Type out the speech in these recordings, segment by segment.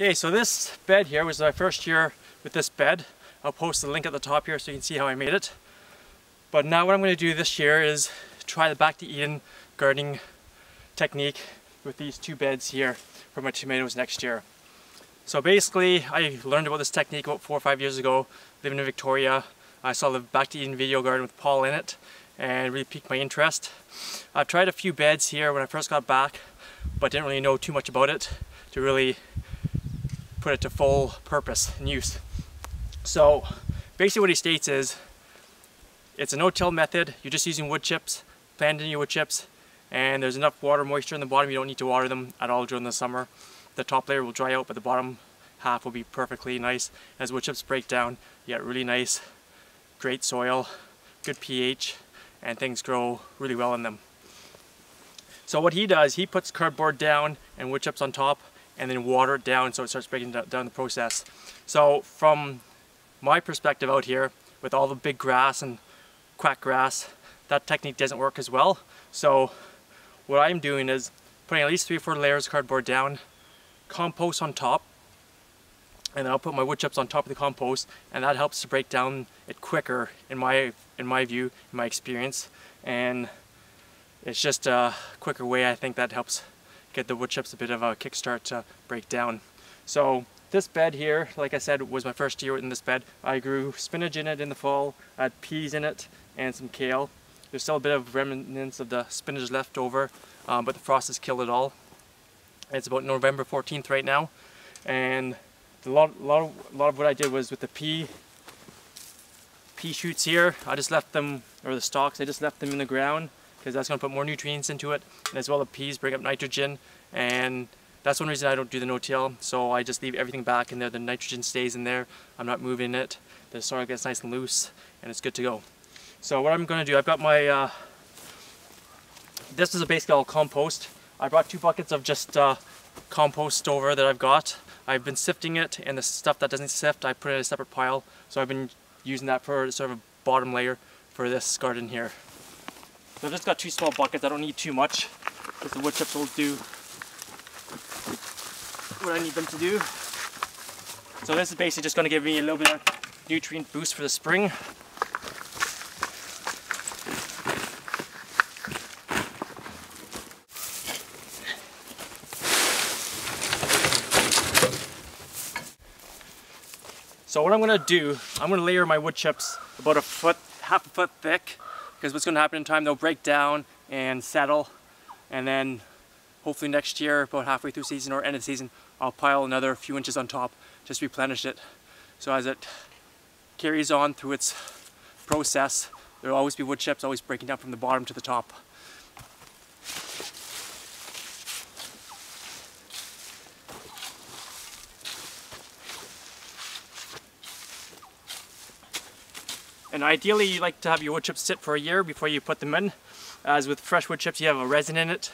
Okay, so this bed here was my first year with this bed. I'll post the link at the top here so you can see how I made it. But now what I'm going to do this year is try the Back to Eden gardening technique with these two beds here for my tomatoes next year. So basically, I learned about this technique about 4 or 5 years ago, living in Victoria. I saw the Back to Eden video garden with Paul in it and it really piqued my interest. I've tried a few beds here when I first got back, but didn't really know too much about it to really put it to full purpose and use. So basically what he states is, it's a no-till method. You're just using wood chips, planting your wood chips, and there's enough water moisture in the bottom. You don't need to water them at all during the summer. The top layer will dry out, but the bottom half will be perfectly nice. As wood chips break down, you get really nice, great soil, good pH, and things grow really well in them. So what he does, he puts cardboard down and wood chips on top, and then water it down so it starts breaking down the process. So from my perspective out here, with all the big grass and quack grass, that technique doesn't work as well. So what I'm doing is putting at least 3 or 4 layers of cardboard down, compost on top, and then I'll put my wood chips on top of the compost, and that helps to break down it quicker in my view, in my experience. And it's just a quicker way, I think, that helps get the wood chips a bit of a kickstart to break down. So this bed here, like I said, was my first year in this bed. I grew spinach in it in the fall, I had peas in it, and some kale. There's still a bit of remnants of the spinach left over, but the frost has killed it all. It's about November 14th right now, and a lot of what I did was with the pea shoots here, I just left them, or the stalks, I just left them in the ground, because that's going to put more nutrients into it, and as well the peas bring up nitrogen, and that's one reason I don't do the no-till. So I just leave everything back in there, the nitrogen stays in there, I'm not moving it, the soil gets nice and loose, and it's good to go. So what I'm going to do, I've got my, this is basically all compost. I brought 2 buckets of just compost over that I've got. I've been sifting it, and the stuff that doesn't sift, I put it in a separate pile, so I've been using that for sort of a bottom layer for this garden here. So I've just got 2 small buckets. I don't need too much, because the wood chips will do what I need them to do. So this is basically just going to give me a little bit of nutrient boost for the spring. So what I'm going to do, I'm going to layer my wood chips about half a foot thick, because what's going to happen in time, they'll break down and settle, and then hopefully next year, about halfway through season or end of the season, I'll pile another few inches on top, just replenish it. So as it carries on through its process, there will always be wood chips always breaking down from the bottom to the top. And ideally you like to have your wood chips sit for a year before you put them in. As with fresh wood chips, you have a resin in it,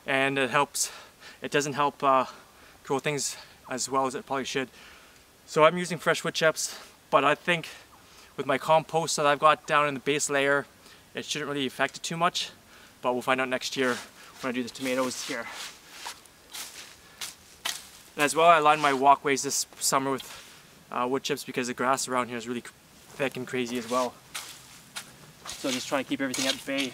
and it doesn't help grow things as well as it probably should. So I'm using fresh wood chips, but I think with my compost that I've got down in the base layer, it shouldn't really affect it too much, but we'll find out next year when I do the tomatoes here. And as well, I lined my walkways this summer with wood chips because the grass around here is really thick and crazy as well. So just trying to keep everything at bay.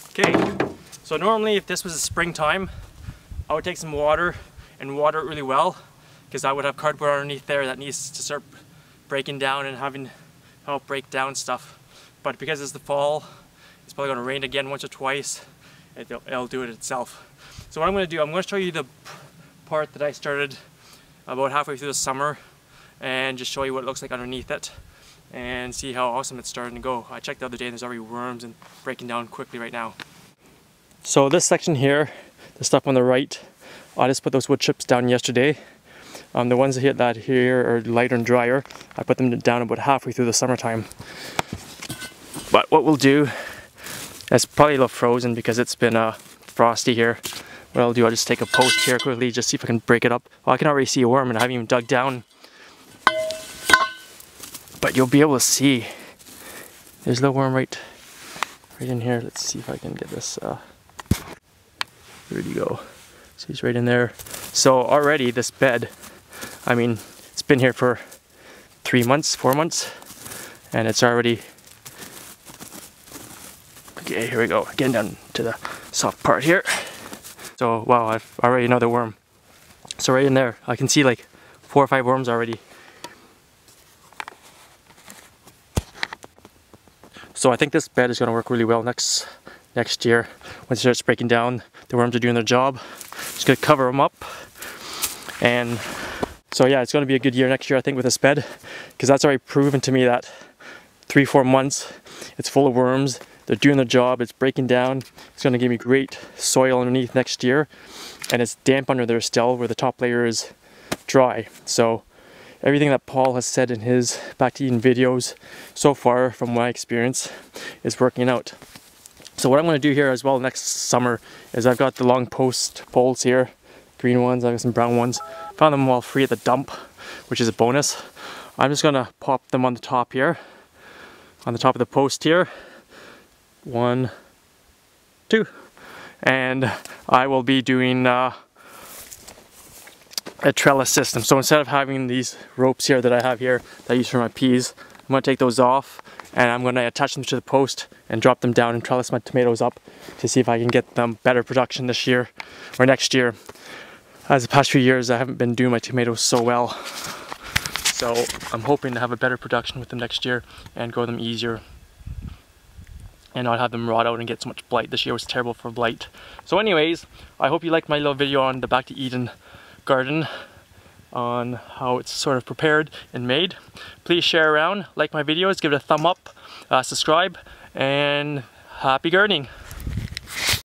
Okay, so normally if this was a springtime, I would take some water and water it really well, because I would have cardboard underneath there that needs to start breaking down and having help break down stuff. But because it's the fall, it's probably going to rain again once or twice, it'll do it itself. So what I'm going to do, I'm going to show you the part that I started about halfway through the summer, and just show you what it looks like underneath it and see how awesome it's starting to go. I checked the other day and there's already worms and breaking down quickly right now. So this section here, the stuff on the right, I just put those wood chips down yesterday. The ones that here are lighter and drier, I put them down about halfway through the summertime. But what we'll do, it's probably a little frozen because it's been frosty here, what I'll do, I'll just take a post here quickly, just see if I can break it up. Well, I can already see a worm and I haven't even dug down. But you'll be able to see. There's a little worm right in here. Let's see if I can get this. Where'd you go? So he's right in there. So already this bed, I mean, it's been here for 3 months, 4 months, and it's already, okay, here we go, getting down to the soft part here. So wow, I've already another worm. So right in there, I can see like 4 or 5 worms already. So I think this bed is going to work really well next year. Once it starts breaking down, the worms are doing their job. Just going to cover them up. And so yeah, it's going to be a good year next year, I think, with this bed. Because that's already proven to me that 3-4 months, it's full of worms. They're doing their job, it's breaking down. It's going to give me great soil underneath next year. And it's damp under there still, where the top layer is dry. So everything that Paul has said in his Back to Eden videos so far, from my experience, is working out. So what I'm going to do here as well next summer is I've got the long post poles here, green ones, I've got some brown ones. Found them all free at the dump, which is a bonus. I'm just going to pop them on the top here, on the top of the post here. 1, 2. And I will be doing a trellis system. So instead of having these ropes here that I have here that I use for my peas, I'm going to take those off and I'm going to attach them to the post and drop them down and trellis my tomatoes up to see if I can get them better production this year or next year. As the past few years I haven't been doing my tomatoes so well, so I'm hoping to have a better production with them next year and grow them easier and not have them rot out and get so much blight. This year was terrible for blight. So anyways, I hope you liked my little video on the Back to Eden garden, on how it's sort of prepared and made. Please share around, like my videos, give it a thumb up, subscribe, and happy gardening.